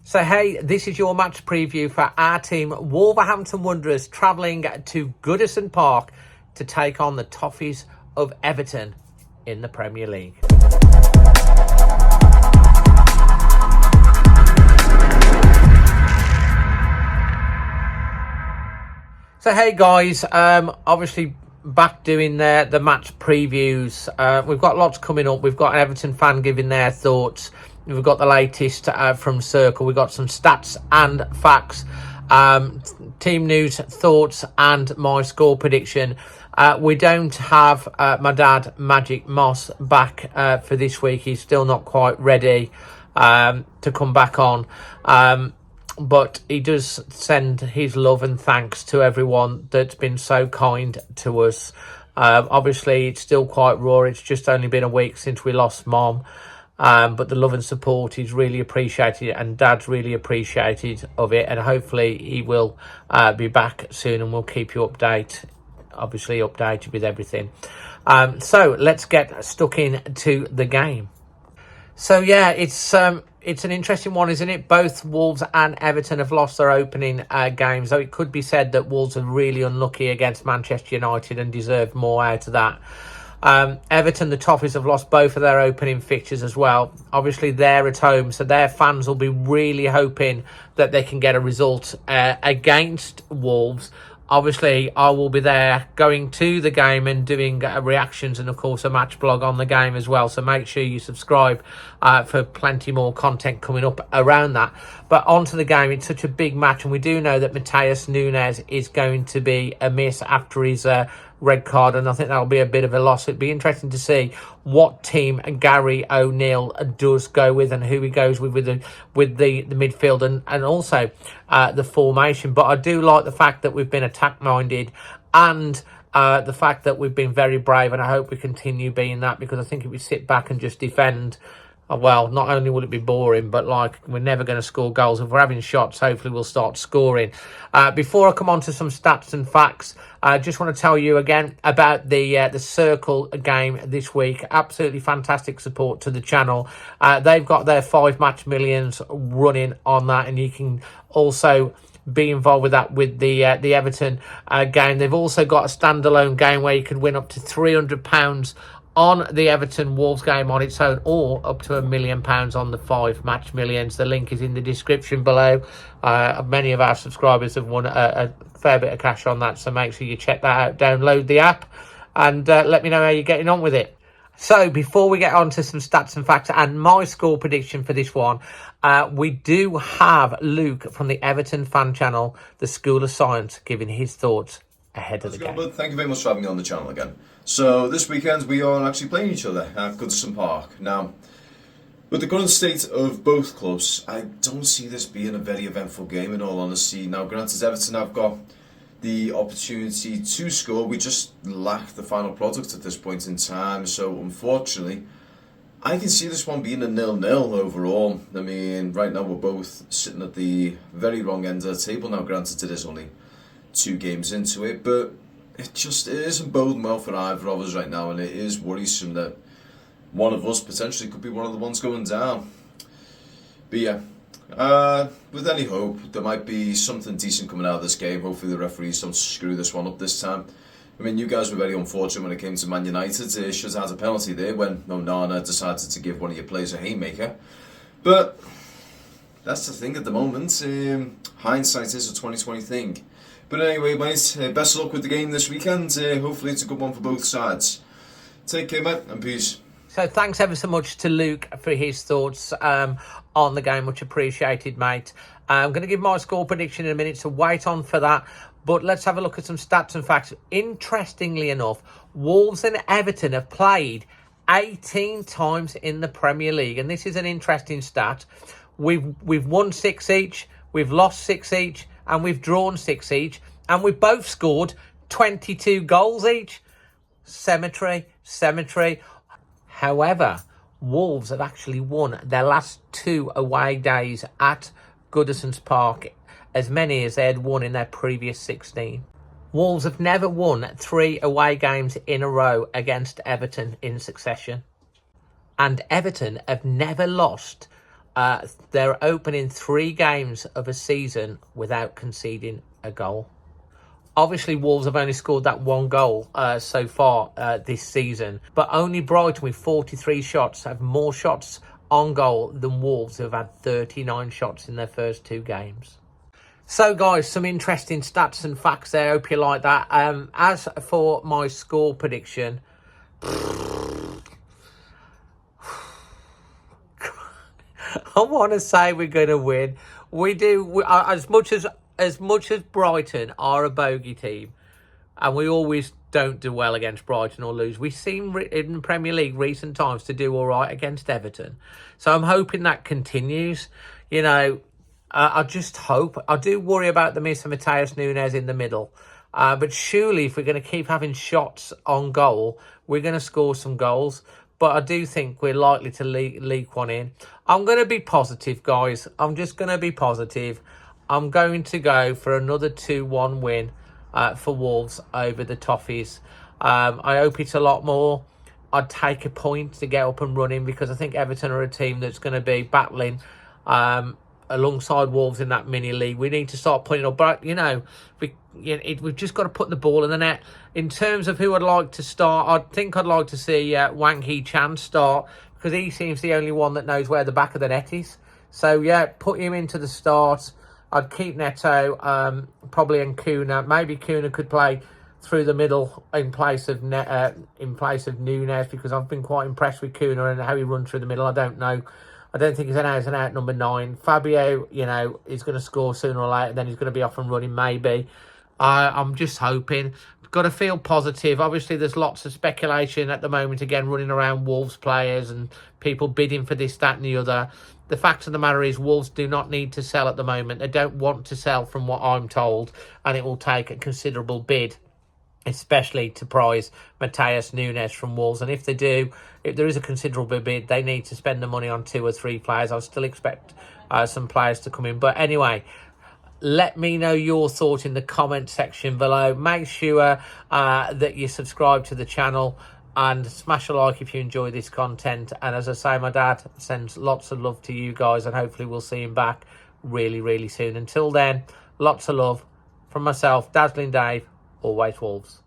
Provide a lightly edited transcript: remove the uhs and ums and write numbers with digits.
So, hey, this is your match preview for our team, Wolverhampton Wanderers, travelling to Goodison Park to take on the Toffees of Everton in the Premier League. So, hey, guys, obviously back doing the match previews. We've got lots coming up. We've got an Everton fan giving their thoughts. We've got the latest from CIRCL. We've got some stats and facts, team news, thoughts, and my score prediction. We don't have my dad, Magic Moss, back for this week. He's still not quite ready to come back on. But he does send his love and thanks to everyone that's been so kind to us. Obviously, it's still quite raw. It's just only been a week since we lost Mom. But the love and support is really appreciated, and Dad's really appreciated of it, and hopefully he will be back soon, and we'll keep you updated with everything. So let's get stuck into the game. So yeah, it's an interesting one, isn't it? Both Wolves and Everton have lost their opening games, so it could be said that Wolves are really unlucky against Manchester United and deserved more out of that. Everton, the Toffees, have lost both of their opening fixtures as well. Obviously, they're at home, so their fans will be really hoping that they can get a result against Wolves. Obviously, I will be there going to the game and doing reactions and, of course, a match blog on the game as well. So make sure you subscribe for plenty more content coming up around that. But onto the game, it's such a big match, and we do know that Matheus Nunes is going to be a miss after his red card, and I think that'll be a bit of a loss. It'd be interesting to see what team Gary O'Neill does go with, and who he goes with the midfield and also the formation. But I do like the fact that we've been attack minded, and the fact that we've been very brave, and I hope we continue being that, because I think if we sit back and just defend, well, not only will it be boring, but like, we're never going to score goals. If we're having shots, hopefully we'll start scoring. Before I come on to some stats and facts, I just want to tell you again about the CIRCL game this week. Absolutely fantastic support to the channel. They've got their 5 match millions running on that, and you can also be involved with that with the Everton game. They've also got a standalone game where you could win up to £300 on the Everton Wolves game on its own, or up to £1 million on the 5 match millions. The link is in the description below. Many of our subscribers have won a fair bit of cash on that, so make sure you check that out. Download the app and let me know how you're getting on with it. So before we get on to some stats and facts and my score prediction for this one, we do have Luke from the Everton fan channel, the School of Science, giving his thoughts ahead of the game. Thank you very much for having me on the channel again. So this weekend we are actually playing each other at Goodison Park. Now, with the current state of both clubs, I don't see this being a very eventful game, in all honesty. Now, granted, Everton have got the opportunity to score. We just lack the final product at this point in time. So unfortunately, I can see this one being a 0-0 overall. I mean, right now we're both sitting at the very wrong end of the table. Now, granted, it is only 2 games into it, but it isn't boding well for either of us right now, and it is worrisome that one of us potentially could be one of the ones going down. But yeah, with any hope, there might be something decent coming out of this game. Hopefully the referees don't screw this one up this time. I mean, you guys were very unfortunate when it came to Man United. They should have had a penalty there when Onana decided to give one of your players a haymaker. But that's the thing at the moment. Hindsight is a 2020 thing. But anyway, mate, best of luck with the game this weekend. Hopefully it's a good one for both sides. Take care, mate, and peace. So thanks ever so much to Luke for his thoughts on the game. Much appreciated, mate. I'm going to give my score prediction in a minute, so wait on for that. But let's have a look at some stats and facts. Interestingly enough, Wolves and Everton have played 18 times in the Premier League. And this is an interesting stat. We've won 6 each, we've lost 6 each, and we've drawn 6 each, and we've both scored 22 goals each. Cemetery. However, Wolves have actually won their last 2 away days at Goodison Park, as many as they had won in their previous 16. Wolves have never won 3 away games in a row against Everton in succession. And Everton have never lost They're opening 3 games of a season without conceding a goal. Obviously, Wolves have only scored that 1 goal so far this season, but only Brighton with 43 shots have more shots on goal than Wolves, who have had 39 shots in their first 2 games. So, guys, some interesting stats and facts there. Hope you like that. As for my score prediction, I want to say we're going to win. We do. As much as Brighton are a bogey team, and we always don't do well against Brighton or lose, we seem in the Premier League recent times to do all right against Everton. So I'm hoping that continues. You know, I just hope. I do worry about the miss of Matheus Nunes in the middle. But surely if we're going to keep having shots on goal, we're going to score some goals. But I do think we're likely to leak one in. I'm going to be positive, guys. I'm just going to be positive. I'm going to go for another 2-1 win for Wolves over the Toffees. I hope it's a lot more. I'd take a point to get up and running, because I think Everton are a team that's going to be battling alongside Wolves in that mini league. We need to start putting up. But, you know, we've just got to put the ball in the net. In terms of who I'd like to start, I think I'd like to see Wang Hee-chan start, because he seems the only one that knows where the back of the net is. So, yeah, put him into the start. I'd keep Neto, probably, and Kuna. Maybe Kuna could play through the middle in place of Nunes, because I've been quite impressed with Kuna and how he runs through the middle. I don't know. I don't think he's an out-and-out number 9. Fabio, you know, is going to score sooner or later. Then he's going to be off and running, maybe. I'm just hoping. Got to feel positive. Obviously, there's lots of speculation at the moment, again, running around Wolves players and people bidding for this, that and the other. The fact of the matter is Wolves do not need to sell at the moment. They don't want to sell, from what I'm told, and it will take a considerable bid, especially to prize Matheus Nunes from Wolves. And if they do, if there is a considerable bid, they need to spend the money on 2 or 3 players. I still expect some players to come in. But anyway, let me know your thoughts in the comment section below. Make sure that you subscribe to the channel and smash a like if you enjoy this content. And as I say, my dad sends lots of love to you guys, and hopefully we'll see him back really, really soon. Until then, lots of love from myself, Dazzling Dave. Always Wolves.